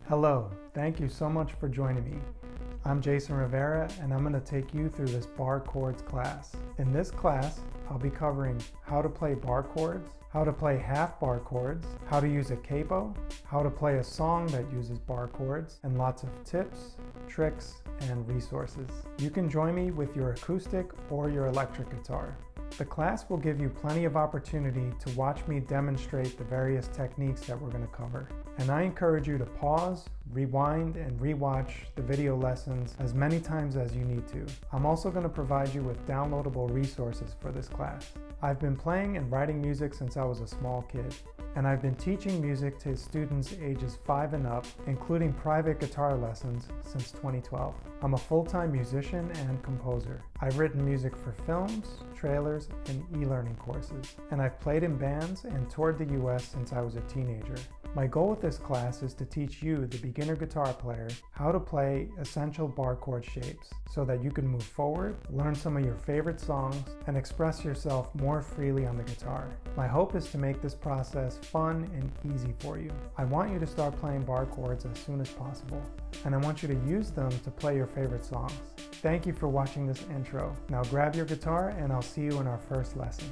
Hello, thank you so much for joining me. I'm Jason Rivera and I'm going to take you through this bar chords class. In this class, I'll be covering how to play bar chords, how to play half bar chords, how to use a capo, how to play a song that uses bar chords, and lots of tips, tricks, and resources. You can join me with your acoustic or your electric guitar. The class will give you plenty of opportunity to watch me demonstrate the various techniques that we're going to cover. And I encourage you to pause, rewind, and rewatch the video lessons as many times as you need to. I'm also going to provide you with downloadable resources for this class. I've been playing and writing music since I was a small kid, and I've been teaching music to students ages 5 and up, including private guitar lessons, since 2012. I'm a full-time musician and composer. I've written music for films, trailers, and e-learning courses, and I've played in bands and toured the US since I was a teenager. My goal with this class is to teach you, the beginner guitar player, how to play essential bar chord shapes so that you can move forward, learn some of your favorite songs, and express yourself more freely on the guitar. My hope is to make this process fun and easy for you. I want you to start playing bar chords as soon as possible, and I want you to use them to play your favorite songs. Thank you for watching this intro. Now grab your guitar and I'll see you in our first lesson.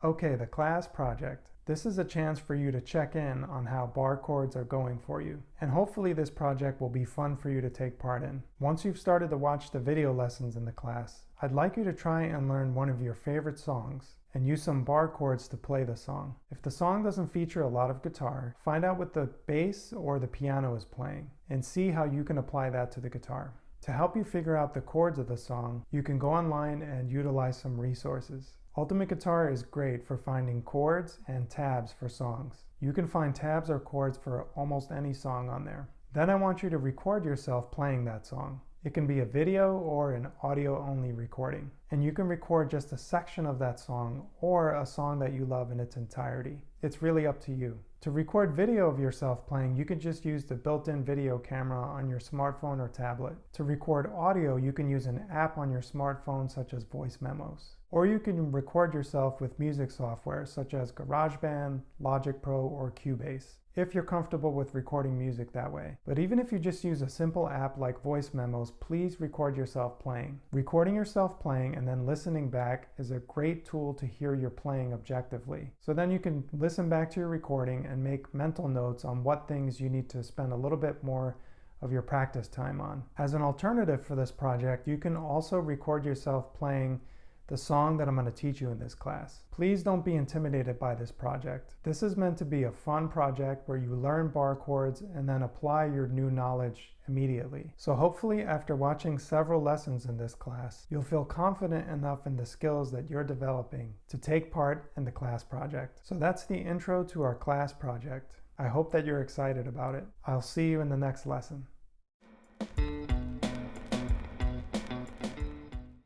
Okay, the class project. This is a chance for you to check in on how bar chords are going for you. And hopefully this project will be fun for you to take part in. Once you've started to watch the video lessons in the class, I'd like you to try and learn one of your favorite songs and use some bar chords to play the song. If the song doesn't feature a lot of guitar, find out what the bass or the piano is playing and see how you can apply that to the guitar. To help you figure out the chords of the song, you can go online and utilize some resources. Ultimate Guitar is great for finding chords and tabs for songs. You can find tabs or chords for almost any song on there. Then I want you to record yourself playing that song. It can be a video or an audio-only recording. And you can record just a section of that song or a song that you love in its entirety. It's really up to you. To record video of yourself playing, you can just use the built-in video camera on your smartphone or tablet. To record audio, you can use an app on your smartphone such as voice memos. Or you can record yourself with music software such as GarageBand, Logic Pro, or Cubase, if you're comfortable with recording music that way. But even if you just use a simple app like voice memos, please record yourself playing. Recording yourself playing and then listening back is a great tool to hear your playing objectively. So then you can listen back to your recording and make mental notes on what things you need to spend a little bit more of your practice time on. As an alternative for this project, you can also record yourself playing the song that I'm going to teach you in this class. Please don't be intimidated by this project. This is meant to be a fun project where you learn bar chords and then apply your new knowledge immediately. So hopefully after watching several lessons in this class, you'll feel confident enough in the skills that you're developing to take part in the class project. So that's the intro to our class project. I hope that you're excited about it. I'll see you in the next lesson.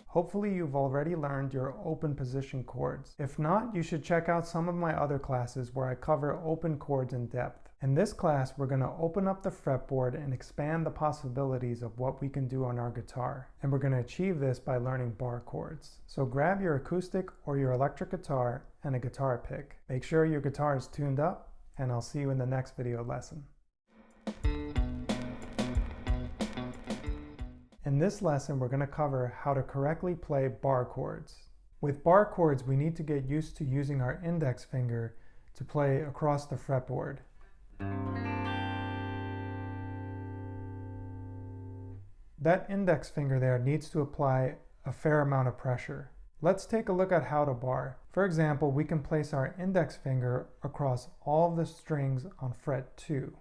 Hopefully you've already learned your open position chords. If not, you should check out some of my other classes where I cover open chords in depth. In this class, we're going to open up the fretboard and expand the possibilities of what we can do on our guitar. And we're going to achieve this by learning bar chords. So grab your acoustic or your electric guitar and a guitar pick. Make sure your guitar is tuned up, and I'll see you in the next video lesson. In this lesson, we're going to cover how to correctly play bar chords. With bar chords, we need to get used to using our index finger to play across the fretboard. That index finger there needs to apply a fair amount of pressure. Let's take a look at how to bar. For example, we can place our index finger across all of the strings on fret 2.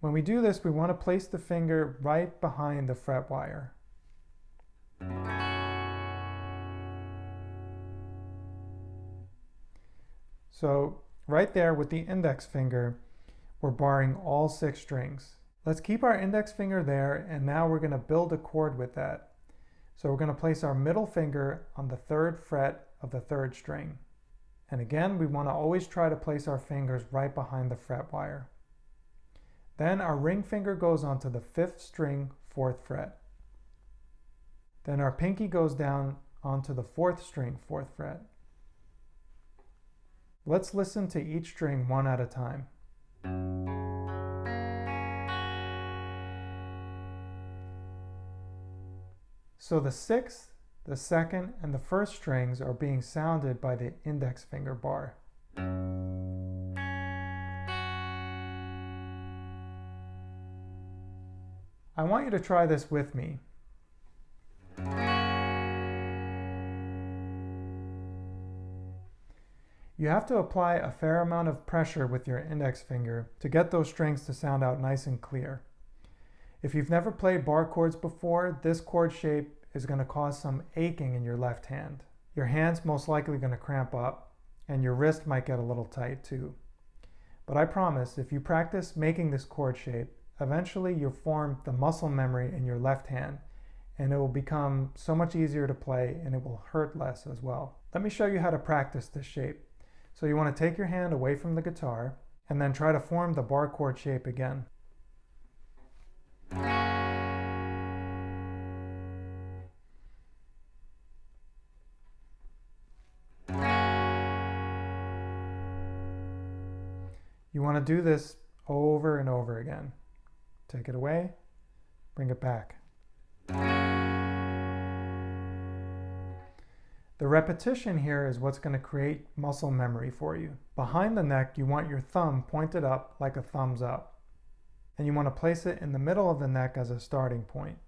When we do this, we want to place the finger right behind the fret wire. So right there with the index finger, we're barring all 6 strings. Let's keep our index finger there, and now we're going to build a chord with that. So we're going to place our middle finger on the 3rd fret of the 3rd string. And again, we want to always try to place our fingers right behind the fret wire. Then our ring finger goes onto the 5th string, 4th fret. Then our pinky goes down onto the 4th string, 4th fret. Let's listen to each string one at a time. So the sixth, the second, and the first strings are being sounded by the index finger bar. I want you to try this with me. You have to apply a fair amount of pressure with your index finger to get those strings to sound out nice and clear. If you've never played bar chords before, this chord shape is going to cause some aching in your left hand. Your hand's most likely going to cramp up, and your wrist might get a little tight too. But I promise, if you practice making this chord shape, eventually you'll form the muscle memory in your left hand, and it will become so much easier to play, and it will hurt less as well. Let me show you how to practice this shape. So you want to take your hand away from the guitar and then try to form the bar chord shape again. You want to do this over and over again. Take it away, bring it back. The repetition here is what's going to create muscle memory for you. Behind the neck, you want your thumb pointed up like a thumbs up. And you want to place it in the middle of the neck as a starting point.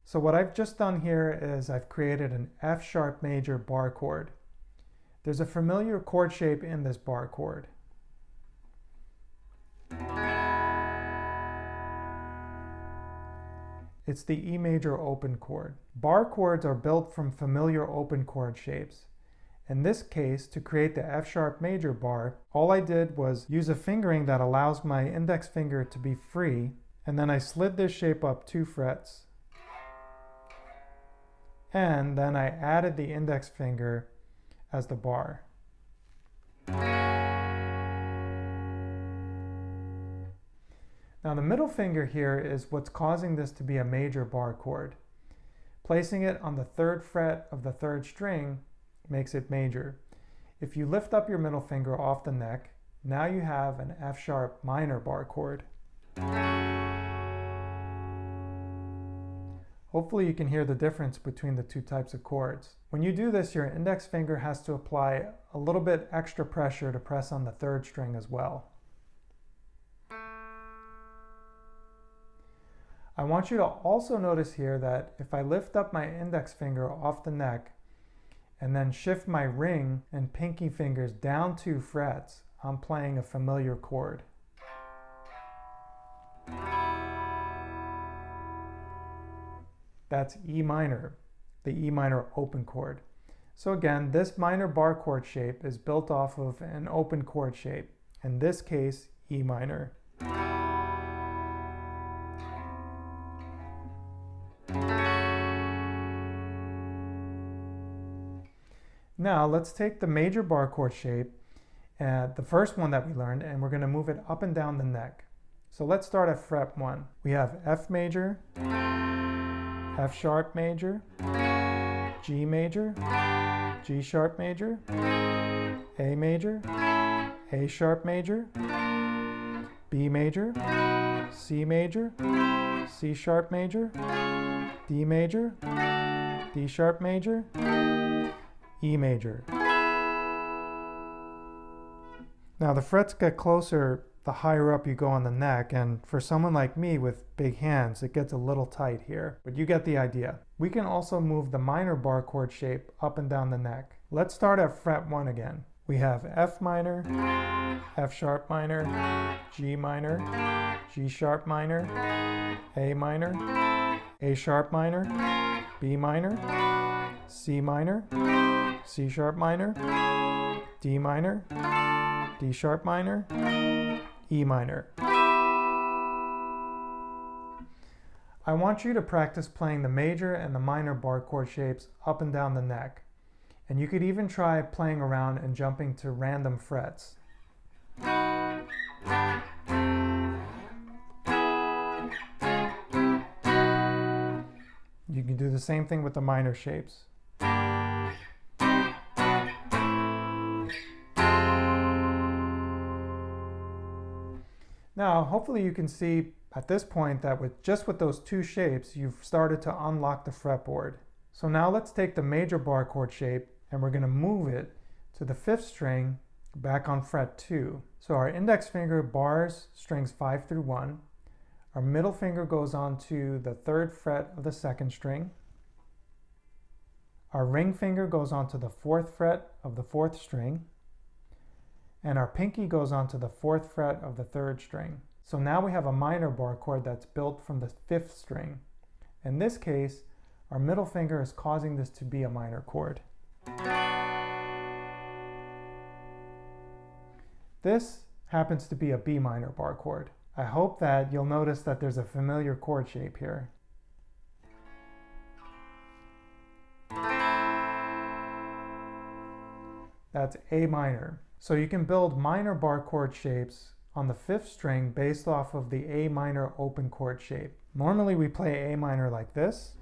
So what I've just done here is I've created an F sharp major bar chord. There's a familiar chord shape in this bar chord. It's the E major open chord. Bar chords are built from familiar open chord shapes. In this case, to create the F sharp major bar, all I did was use a fingering that allows my index finger to be free, and then I slid this shape up 2 frets. And then I added the index finger as the bar. Now the middle finger here is what's causing this to be a major bar chord. Placing it on the 3rd fret of the 3rd string makes it major. If you lift up your middle finger off the neck, now you have an F sharp minor bar chord. Hopefully you can hear the difference between the 2 types of chords. When you do this, your index finger has to apply a little bit extra pressure to press on the 3rd string as well. I want you to also notice here that if I lift up my index finger off the neck and then shift my ring and pinky fingers down 2 frets, I'm playing a familiar chord. That's E minor, the E minor open chord. So again, this minor bar chord shape is built off of an open chord shape, in this case, E minor. Now let's take the major bar chord shape, the first one that we learned, and we're going to move it up and down the neck. So let's start at fret 1. We have F major, F sharp major, G major, G sharp major, A major, A sharp major, B major, C major, C sharp major, D major, D sharp major, E major. Now the frets get closer the higher up you go on the neck, and for someone like me with big hands, it gets a little tight here, but you get the idea. We can also move the minor bar chord shape up and down the neck. Let's start at fret 1 again. We have F minor, F sharp minor, G minor, G sharp minor, A minor, A sharp minor, B minor, C minor, C sharp minor, D minor, D sharp minor, E minor. I want you to practice playing the major and the minor bar chord shapes up and down the neck. And you could even try playing around and jumping to random frets. You can do the same thing with the minor shapes. Now, hopefully you can see at this point that with those two shapes, you've started to unlock the fretboard. So now let's take the major bar chord shape and we're going to move it to the 5th string back on fret 2. So our index finger bars strings 5 through 1. Our middle finger goes on to the 3rd fret of the 2nd string. Our ring finger goes on to the 4th fret of the 4th string. And our pinky goes on to the 4th fret of the 3rd string. So now we have a minor bar chord that's built from the 5th string. In this case, our middle finger is causing this to be a minor chord. This happens to be a B minor bar chord. I hope that you'll notice that there's a familiar chord shape here. That's A minor. So you can build minor bar chord shapes on the 5th string based off of the A minor open chord shape. Normally we play A minor like this.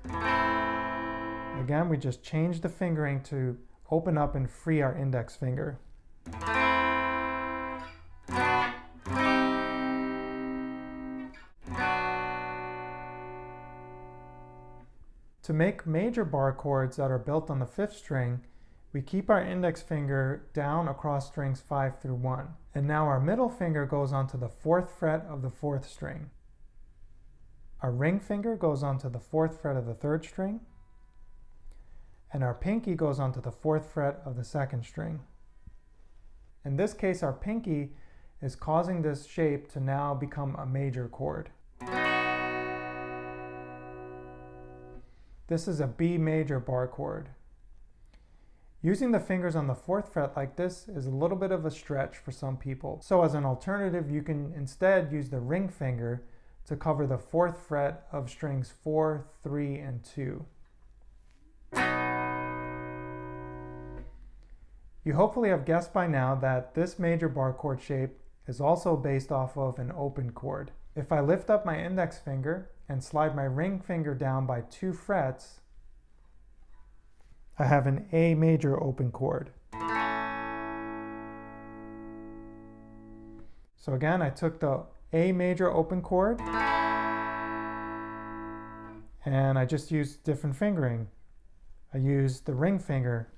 Again, we just change the fingering to open up and free our index finger. To make major bar chords that are built on the 5th string, we keep our index finger down across strings 5 through 1. And now our middle finger goes onto the 4th fret of the 4th string. Our ring finger goes onto the 4th fret of the 3rd string. And our pinky goes onto the 4th fret of the 2nd string. In this case, our pinky is causing this shape to now become a major chord. This is a B major bar chord. Using the fingers on the 4th fret like this is a little bit of a stretch for some people. So as an alternative, you can instead use the ring finger to cover the 4th fret of strings 4, 3, and 2. You hopefully have guessed by now that this major bar chord shape is also based off of an open chord. If I lift up my index finger and slide my ring finger down by 2 frets, I have an A major open chord. So again, I took the A major open chord and I just used different fingering. I used the ring finger.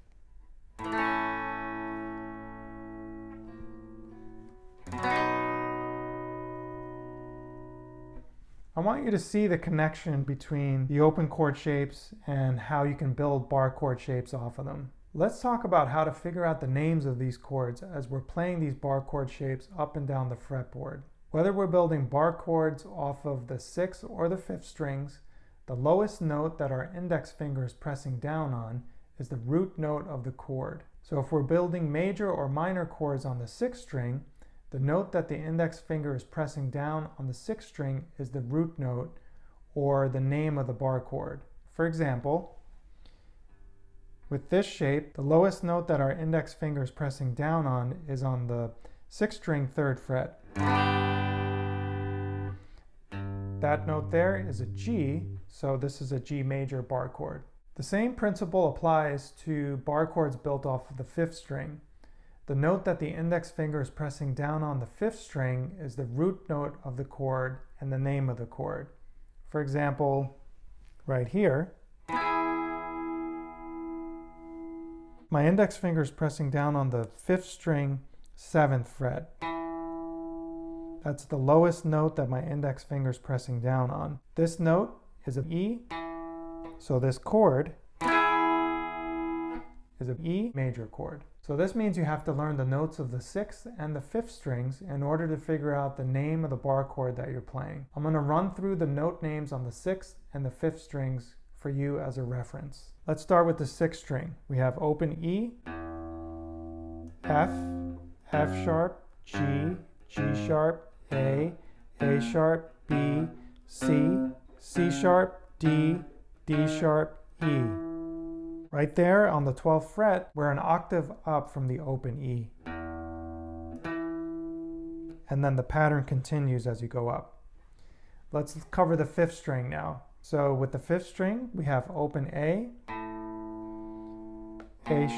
I want you to see the connection between the open chord shapes and how you can build bar chord shapes off of them. Let's talk about how to figure out the names of these chords as we're playing these bar chord shapes up and down the fretboard. Whether we're building bar chords off of the 6th or the 5th strings, the lowest note that our index finger is pressing down on is the root note of the chord. So if we're building major or minor chords on the 6th string, the note that the index finger is pressing down on the 6th string is the root note or the name of the bar chord. For example, with this shape, the lowest note that our index finger is pressing down on is on the 6th string 3rd fret. That note there is a G, so this is a G major bar chord. The same principle applies to bar chords built off of the 5th string. The note that the index finger is pressing down on the 5th string is the root note of the chord and the name of the chord. For example, right here, my index finger is pressing down on the 5th string 7th fret. That's the lowest note that my index finger is pressing down on. This note is an E, so this chord is an E major chord. So this means you have to learn the notes of the 6th and the 5th strings in order to figure out the name of the bar chord that you're playing. I'm going to run through the note names on the 6th and the 5th strings for you as a reference. Let's start with the 6th string. We have open E, F, F sharp, G, G sharp, A sharp, B, C, C sharp, D, D sharp, E. Right there on the 12th fret, we're an octave up from the open E. And then the pattern continues as you go up. Let's cover the 5th string now. So with the 5th string, we have open A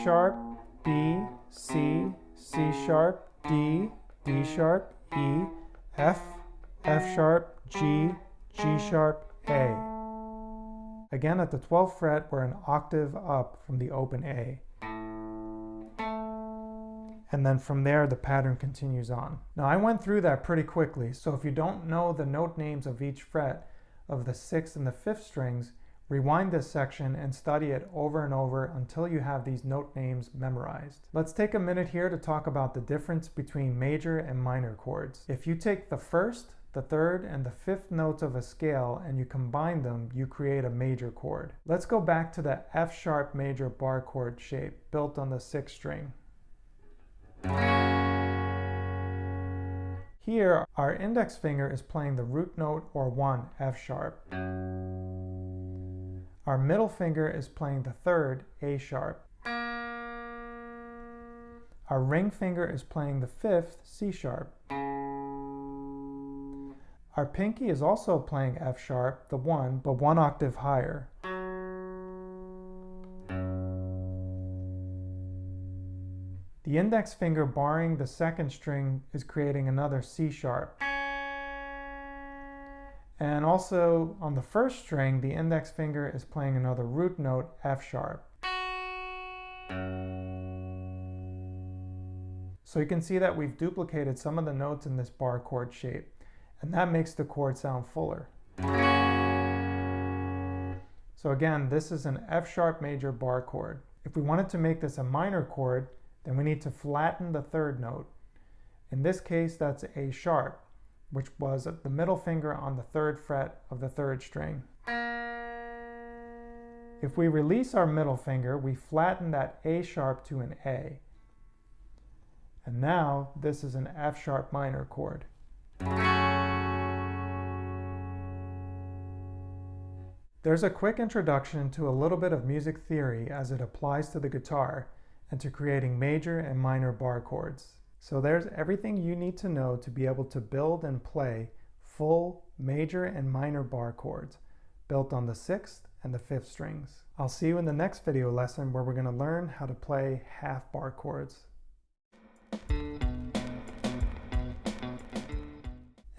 sharp, B, C, C sharp, D, D sharp, E, F, F sharp, G, G sharp, A. Again, at the 12th fret, we're an octave up from the open A. And then from there, the pattern continues on. Now, I went through that pretty quickly, so if you don't know the note names of each fret of the 6th and the 5th strings, rewind this section and study it over and over until you have these note names memorized. Let's take a minute here to talk about the difference between major and minor chords. If you take the 1st, the 3rd, and the 5th notes of a scale and you combine them, you create a major chord. Let's go back to the F sharp major bar chord shape built on the 6th string. Here, our index finger is playing the root note or 1, F sharp. Our middle finger is playing the 3rd, A sharp. Our ring finger is playing the 5th, C sharp. Our pinky is also playing F sharp, the 1, but 1 octave higher. The index finger barring the 2nd string is creating another C sharp. And also on the 1st string, the index finger is playing another root note, F sharp. So you can see that we've duplicated some of the notes in this bar chord shape, and that makes the chord sound fuller. So again, this is an F sharp major bar chord. If we wanted to make this a minor chord, then we need to flatten the 3rd note. In this case, that's A sharp, which was the middle finger on the 3rd fret of the 3rd string. If we release our middle finger, we flatten that A sharp to an A. And now this is an F sharp minor chord. There's a quick introduction to a little bit of music theory as it applies to the guitar and to creating major and minor bar chords. So there's everything you need to know to be able to build and play full major and minor bar chords built on the 6th and the 5th strings. I'll see you in the next video lesson where we're going to learn how to play half bar chords.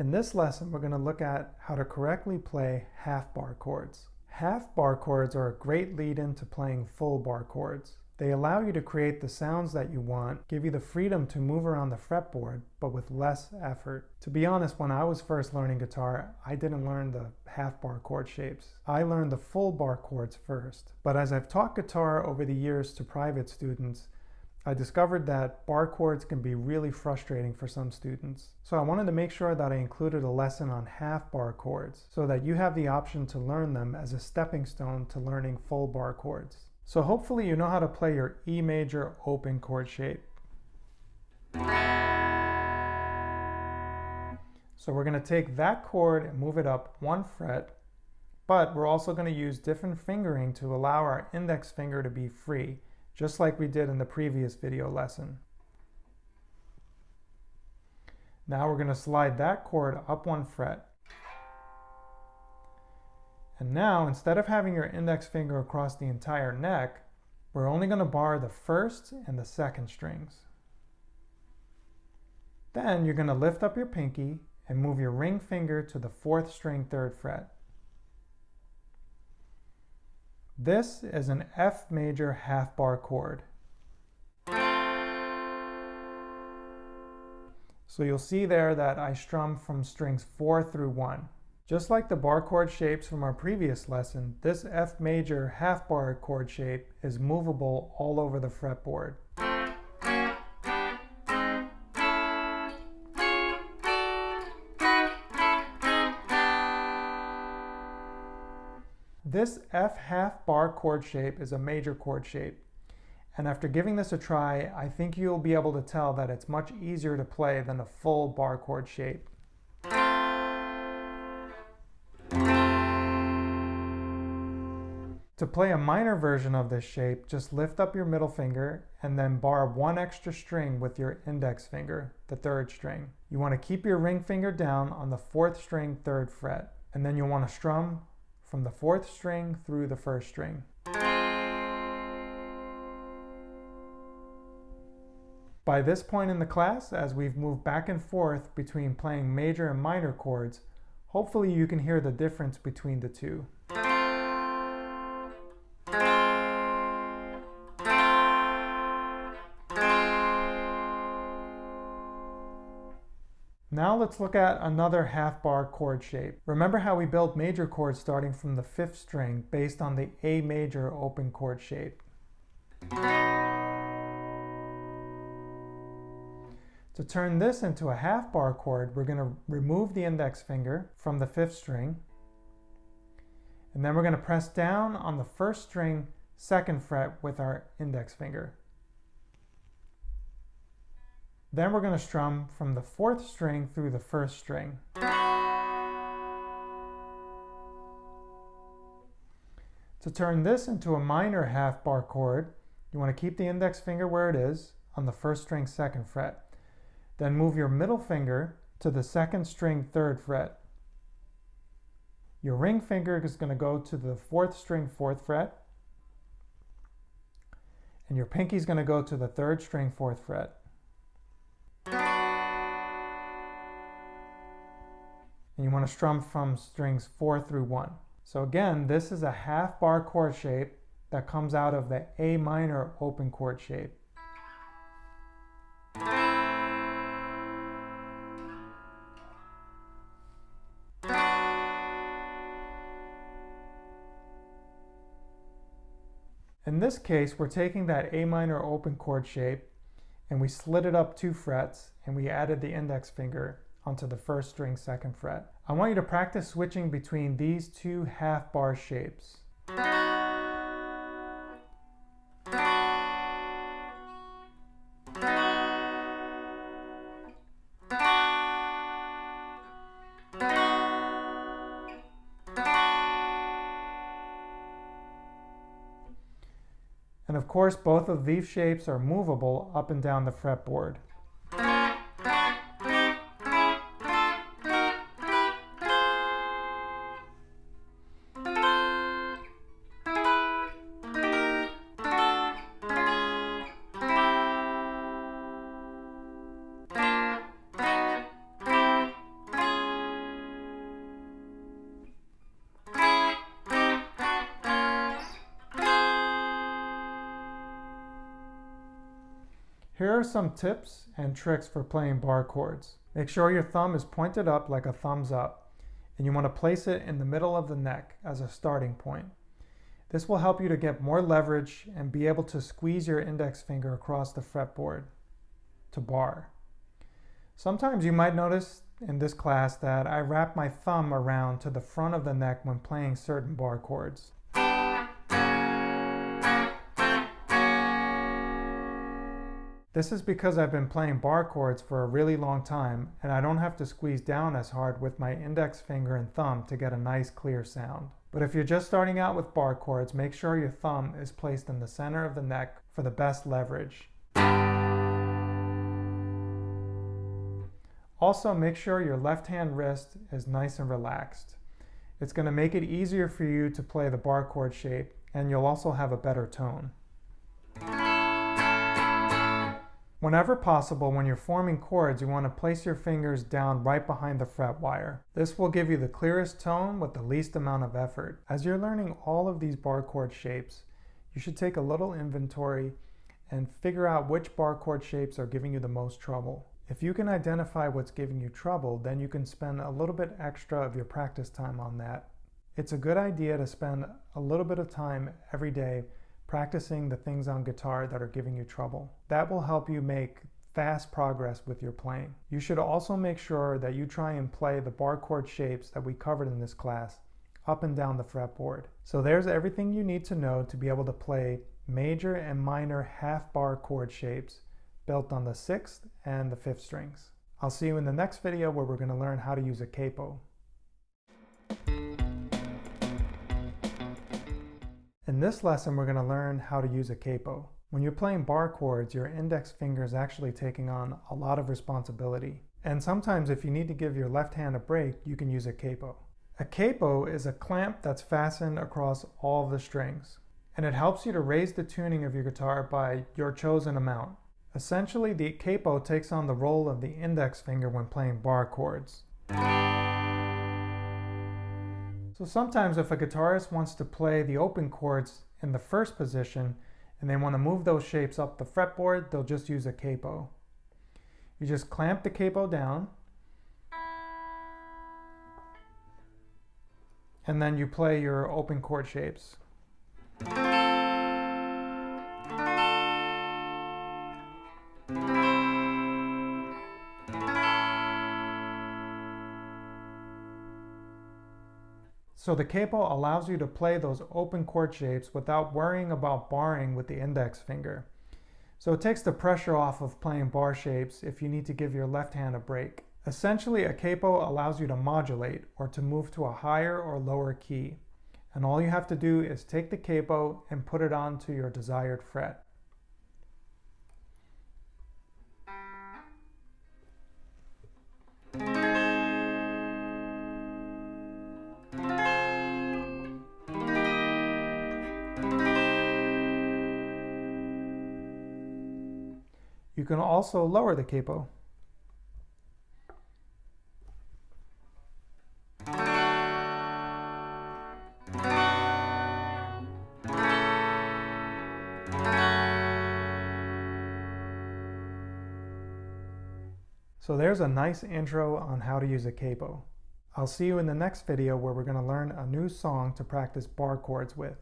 In this lesson, we're going to look at how to correctly play half bar chords. Half bar chords are a great lead-in to playing full bar chords. They allow you to create the sounds that you want, give you the freedom to move around the fretboard, but with less effort. To be honest, when I was first learning guitar, I didn't learn the half bar chord shapes. I learned the full bar chords first. But as I've taught guitar over the years to private students, I discovered that bar chords can be really frustrating for some students. So I wanted to make sure that I included a lesson on half bar chords so that you have the option to learn them as a stepping stone to learning full bar chords. So hopefully you know how to play your E major open chord shape. So we're going to take that chord and move it up 1 fret, but we're also going to use different fingering to allow our index finger to be free, just like we did in the previous video lesson. Now we're going to slide that chord up 1 fret. And now, instead of having your index finger across the entire neck, we're only going to bar the 1st and the 2nd strings. Then you're going to lift up your pinky and move your ring finger to the 4th string 3rd fret. This is an F major half bar chord. So you'll see there that I strum from strings 4 through 1. Just like the bar chord shapes from our previous lesson, this F major half bar chord shape is movable all over the fretboard. This F half bar chord shape is a major chord shape. And after giving this a try, I think you'll be able to tell that it's much easier to play than a full bar chord shape. To play a minor version of this shape, just lift up your middle finger and then bar 1 extra string with your index finger, the 3rd string. You want to keep your ring finger down on the 4th string 3rd fret, and then you'll want to strum from the 4th string through the 1st string. By this point in the class, as we've moved back and forth between playing major and minor chords, hopefully you can hear the difference between the two. Now let's look at another half bar chord shape. Remember how we built major chords starting from the 5th string based on the A major open chord shape. To turn this into a half bar chord, we're going to remove the index finger from the 5th string, and then we're going to press down on the 1st string 2nd fret with our index finger. Then we're going to strum from the 4th string through the 1st string. To turn this into a minor half bar chord, you want to keep the index finger where it is on the 1st string 2nd fret. Then move your middle finger to the 2nd string 3rd fret. Your ring finger is going to go to the 4th string 4th fret. And your pinky is going to go to the 3rd string 4th fret. And you want to strum from strings 4 through 1. So again, this is a half bar chord shape that comes out of the A minor open chord shape. In this case, we're taking that A minor open chord shape and we slid it up 2 frets and we added the index finger onto the 1st string 2nd fret. I want you to practice switching between these two half bar shapes. And of course, both of these shapes are movable up and down the fretboard. Here are some tips and tricks for playing bar chords. Make sure your thumb is pointed up like a thumbs up, and you want to place it in the middle of the neck as a starting point. This will help you to get more leverage and be able to squeeze your index finger across the fretboard to bar. Sometimes you might notice in this class that I wrap my thumb around to the front of the neck when playing certain bar chords. This is because I've been playing bar chords for a really long time and I don't have to squeeze down as hard with my index finger and thumb to get a nice clear sound. But if you're just starting out with bar chords, make sure your thumb is placed in the center of the neck for the best leverage. Also, make sure your left hand wrist is nice and relaxed. It's going to make it easier for you to play the bar chord shape, and you'll also have a better tone. Whenever possible, when you're forming chords, you want to place your fingers down right behind the fret wire. This will give you the clearest tone with the least amount of effort. As you're learning all of these bar chord shapes, you should take a little inventory and figure out which bar chord shapes are giving you the most trouble. If you can identify what's giving you trouble, then you can spend a little bit extra of your practice time on that. It's a good idea to spend a little bit of time every day practicing the things on guitar that are giving you trouble. That will help you make fast progress with your playing. You should also make sure that you try and play the bar chord shapes that we covered in this class up and down the fretboard. So there's everything you need to know to be able to play major and minor half bar chord shapes built on the 6th and the 5th strings. I'll see you in the next video where we're going to learn how to use a capo. In this lesson, we're going to learn how to use a capo. When you're playing bar chords, your index finger is actually taking on a lot of responsibility. And sometimes if you need to give your left hand a break, you can use a capo. A capo is a clamp that's fastened across all of the strings, and it helps you to raise the tuning of your guitar by your chosen amount. Essentially, the capo takes on the role of the index finger when playing bar chords. So sometimes if a guitarist wants to play the open chords in the first position and they want to move those shapes up the fretboard, they'll just use a capo. You just clamp the capo down and then you play your open chord shapes. So the capo allows you to play those open chord shapes without worrying about barring with the index finger. So it takes the pressure off of playing bar shapes if you need to give your left hand a break. Essentially, a capo allows you to modulate or to move to a higher or lower key. And all you have to do is take the capo and put it onto your desired fret. You can also lower the capo. So there's a nice intro on how to use a capo. I'll see you in the next video where we're going to learn a new song to practice bar chords with.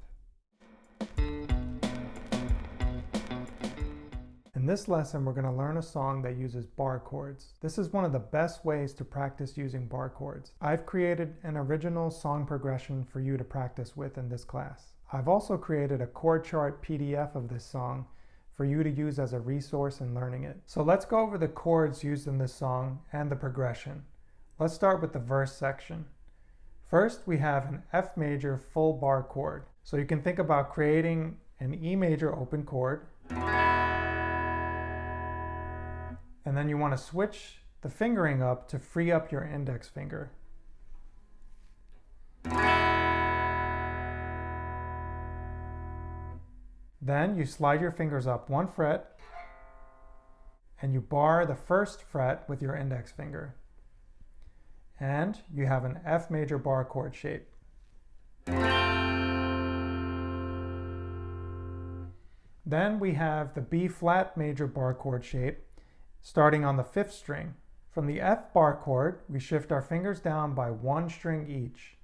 In this lesson, we're going to learn a song that uses bar chords. This is one of the best ways to practice using bar chords. I've created an original song progression for you to practice with in this class. I've also created a chord chart PDF of this song for you to use as a resource in learning it. So let's go over the chords used in this song and the progression. Let's start with the verse section. First, we have an F major full bar chord. So you can think about creating an E major open chord, and then you want to switch the fingering up to free up your index finger. Then you slide your fingers up one fret and you bar the first fret with your index finger. And you have an F major bar chord shape. Then we have the B flat major bar chord shape starting on the 5th string. From the F bar chord, we shift our fingers down by 1 string each.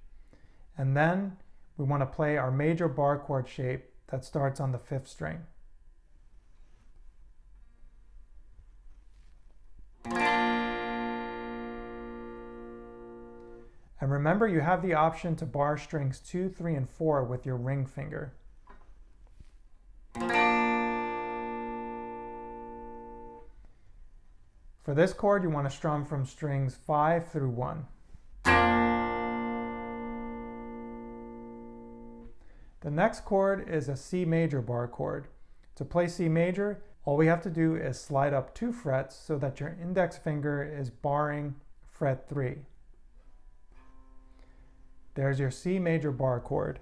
And then we want to play our major bar chord shape that starts on the 5th string. And remember, you have the option to bar strings 2, 3, and 4 with your ring finger. For this chord, you want to strum from strings 5 through 1. The next chord is a C major bar chord. To play C major, all we have to do is slide up 2 frets so that your index finger is barring fret 3. There's your C major bar chord.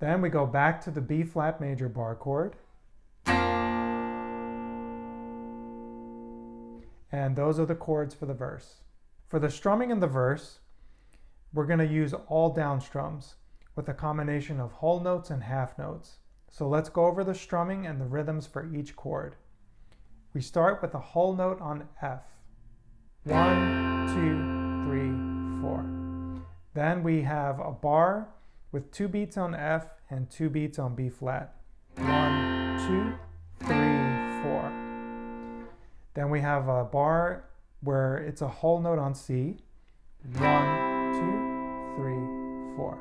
Then we go back to the B flat major bar chord. And those are the chords for the verse. For the strumming in the verse, we're going to use all down strums with a combination of whole notes and half notes. So let's go over the strumming and the rhythms for each chord. We start with a whole note on F. 1, 2, 3, 4. Then we have a bar with 2 beats on F and 2 beats on B flat. 1, 2, 3, 4. Then we have a bar where it's a whole note on C. 1, 2, 3, 4.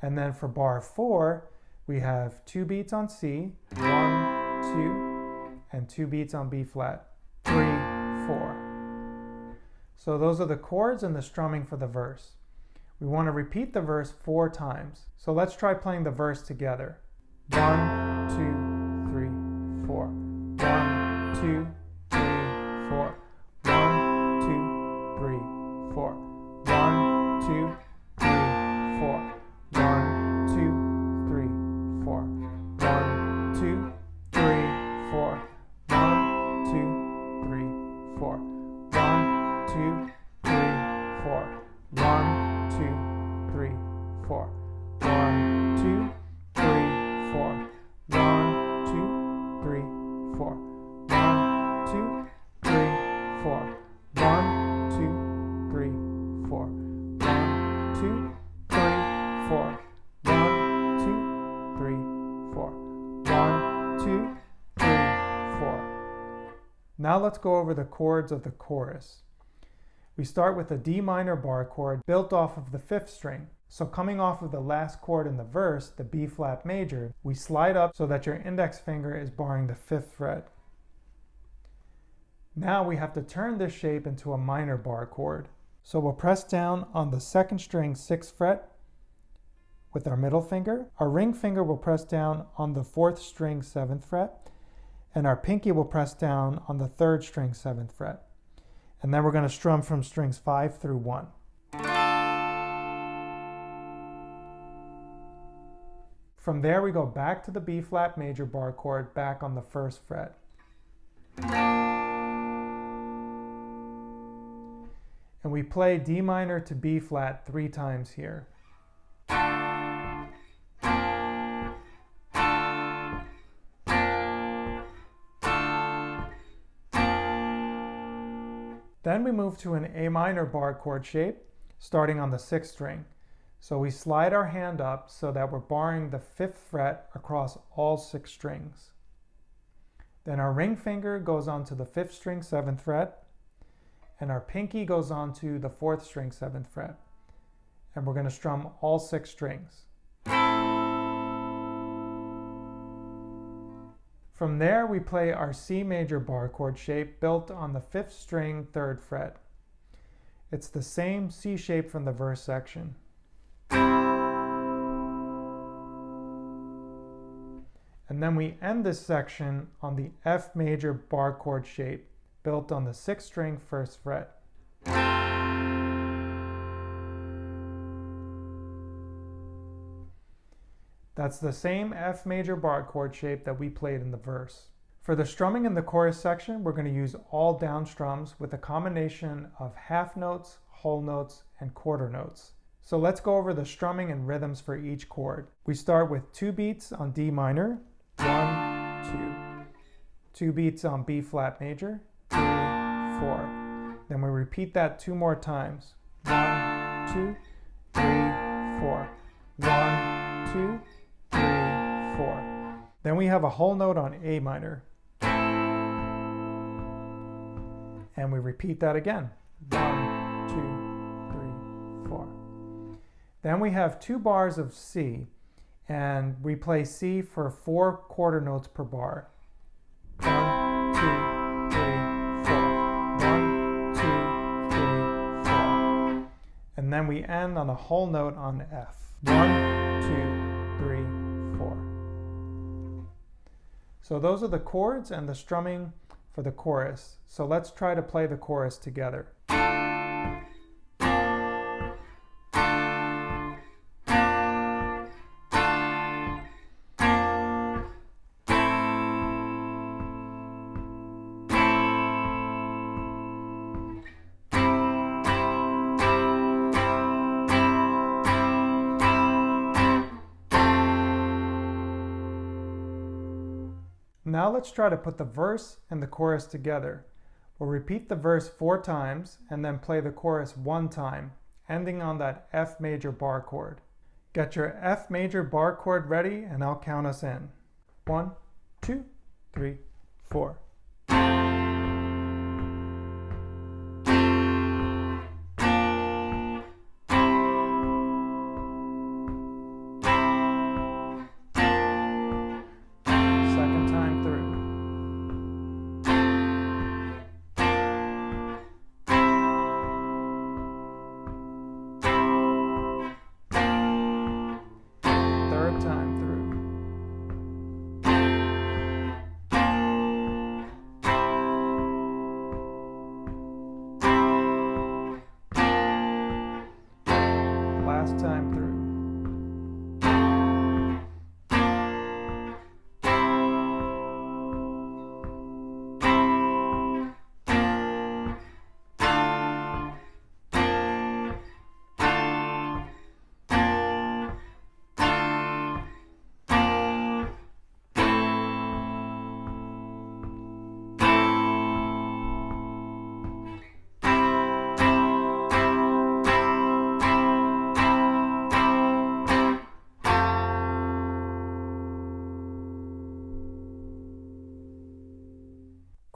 And then for bar 4, we have 2 beats on C, 1, 2, and 2 beats on B flat. 3, 4. So those are the chords and the strumming for the verse. We want to repeat the verse 4 times. So let's try playing the verse together. 1, 2, 3, 4. 1, 2, 3, 4. 1, 2, 3, 4. 1, 2, 3, 4. 1, 2, 3, 4. 1, 2, 3, 4. 1, 2, 3, 4. 1, 2, 3, 4. 1, 2, 3, 4. 1, 2, 3, 4. 1, 2, 3, 4. 1, 2, 3, 4. Now let's go over the chords of the chorus. We start with a D minor bar chord built off of the 5th string. So coming off of the last chord in the verse, the B flat major, we slide up so that your index finger is barring the 5th fret. Now we have to turn this shape into a minor bar chord. So we'll press down on the 2nd string 6th fret with our middle finger. Our ring finger will press down on the 4th string 7th fret, and our pinky will press down on the 3rd string 7th fret. And then we're going to strum from strings 5 through 1. From there we go back to the B flat major bar chord back on the 1st fret. And we play D minor to B flat 3 times here. Then we move to an A minor bar chord shape, starting on the 6th string. So we slide our hand up so that we're barring the 5th fret across all 6 strings. Then our ring finger goes onto the 5th string 7th fret, and our pinky goes onto the 4th string 7th fret. And we're going to strum all 6 strings. From there, we play our C major bar chord shape built on the 5th string 3rd fret. It's the same C shape from the verse section. And then we end this section on the F major bar chord shape built on the 6th string 1st fret. That's the same F major bar chord shape that we played in the verse. For the strumming in the chorus section, we're going to use all down strums with a combination of half notes, whole notes, and quarter notes. So let's go over the strumming and rhythms for each chord. We start with 2 beats on D minor, 1, 2. 2 beats on B flat major, 3, 4. Then we repeat that 2 more times. 1, 2, 3, 4. 1, 2, 3, 4. Then we have a whole note on A minor. And we repeat that again. 1, 2, 3, 4. Then we have 2 bars of C, and we play C for 4 quarter notes per bar. 1, 2, 3, 4. 1, 2, 3, 4. And then we end on a whole note on F. 1, 2, 3, 4. So those are the chords and the strumming for the chorus. So let's try to play the chorus together. Now let's try to put the verse and the chorus together. We'll repeat the verse 4 times and then play the chorus 1 time, ending on that F major bar chord. Get your F major bar chord ready and I'll count us in. 1, 2, 3, 4.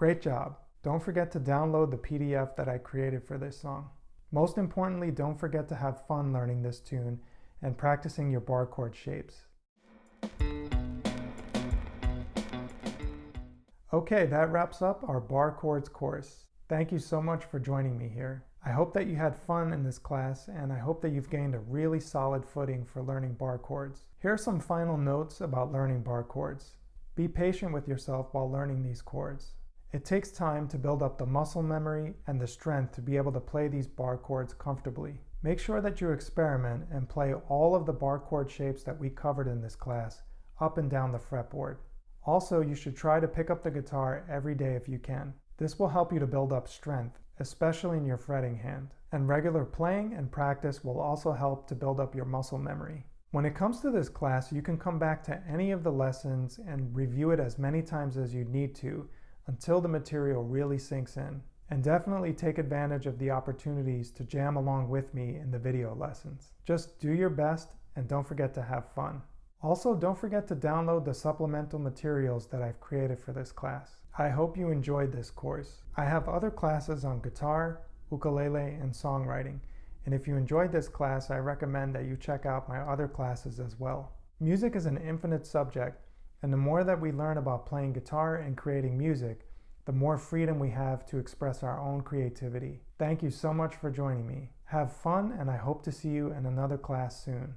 Great job. Don't forget to download the PDF that I created for this song. Most importantly, don't forget to have fun learning this tune and practicing your bar chord shapes. Okay, that wraps up our bar chords course. Thank you so much for joining me here. I hope that you had fun in this class, and I hope that you've gained a really solid footing for learning bar chords. Here are some final notes about learning bar chords. Be patient with yourself while learning these chords. It takes time to build up the muscle memory and the strength to be able to play these bar chords comfortably. Make sure that you experiment and play all of the bar chord shapes that we covered in this class up and down the fretboard. Also, you should try to pick up the guitar every day if you can. This will help you to build up strength, especially in your fretting hand. And regular playing and practice will also help to build up your muscle memory. When it comes to this class, you can come back to any of the lessons and review it as many times as you need to until the material really sinks in. And definitely take advantage of the opportunities to jam along with me in the video lessons. Just do your best and don't forget to have fun. Also, don't forget to download the supplemental materials that I've created for this class. I hope you enjoyed this course. I have other classes on guitar, ukulele, and songwriting, and if you enjoyed this class, I recommend that you check out my other classes as well. Music is an infinite subject, and the more that we learn about playing guitar and creating music, the more freedom we have to express our own creativity. Thank you so much for joining me. Have fun, and I hope to see you in another class soon.